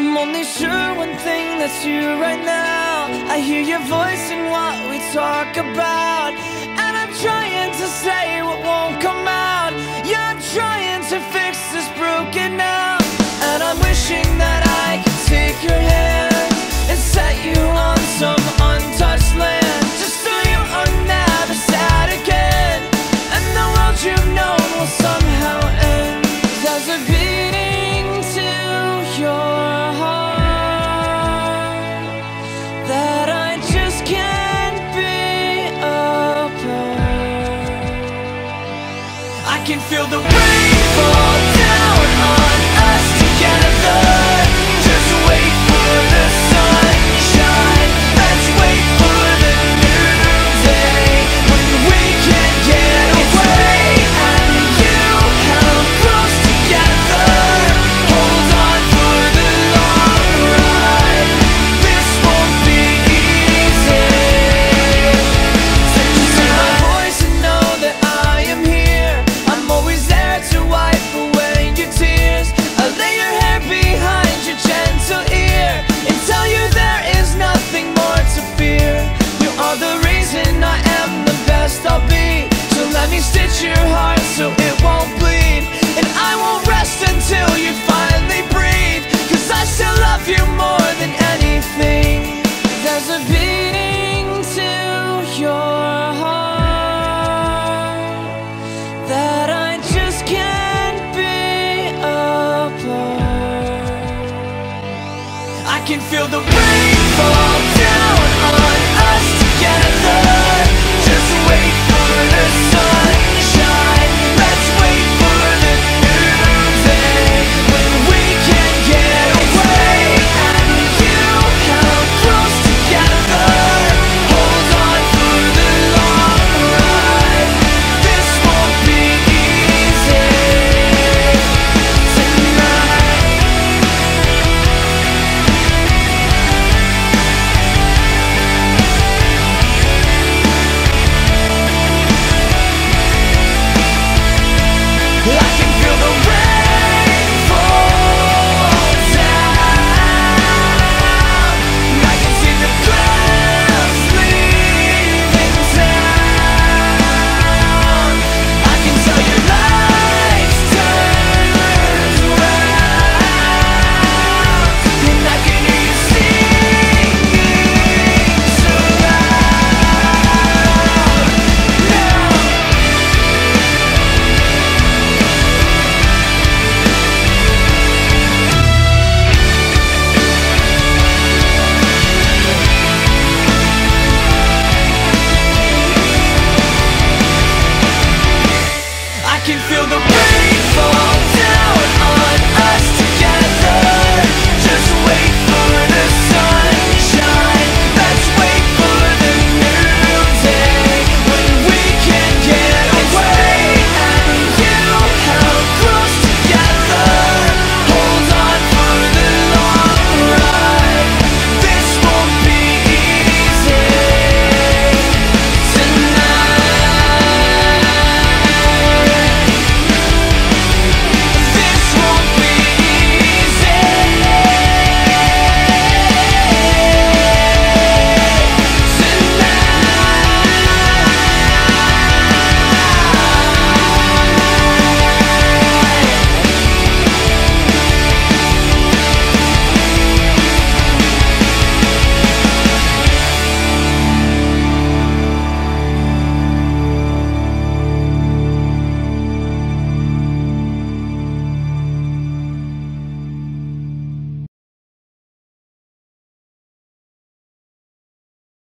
I'm only sure one thing, that's you right now. I hear your voice in what we talk about, and I'm trying to say what won't come out. Yeah, I'm trying to fix this broken now, and I'm wishing that I could take your hand and set you on some untouched land, just so you are never sad again, and the world you've known will somehow end. There's a beating to your heart that I just can't be apart. I can feel the rain fall down on us together. Just wait for the sunshine. Let's wait for the new day when we can get away and you held close together. Hold on for the long ride. This won't be easy. So just hear my voice and know that I am here. I'm always there to wipe away your tears. I'll lay your hair behind your gentle ear and tell you there is nothing more to fear. You are the reason I am the best I'll be. So let me stitch your heart so it won't bleed, and I won't rest until you finally breathe, 'cause I still love you more than anything. There's a beating to your heart that I just can't be apart. I can feel the rain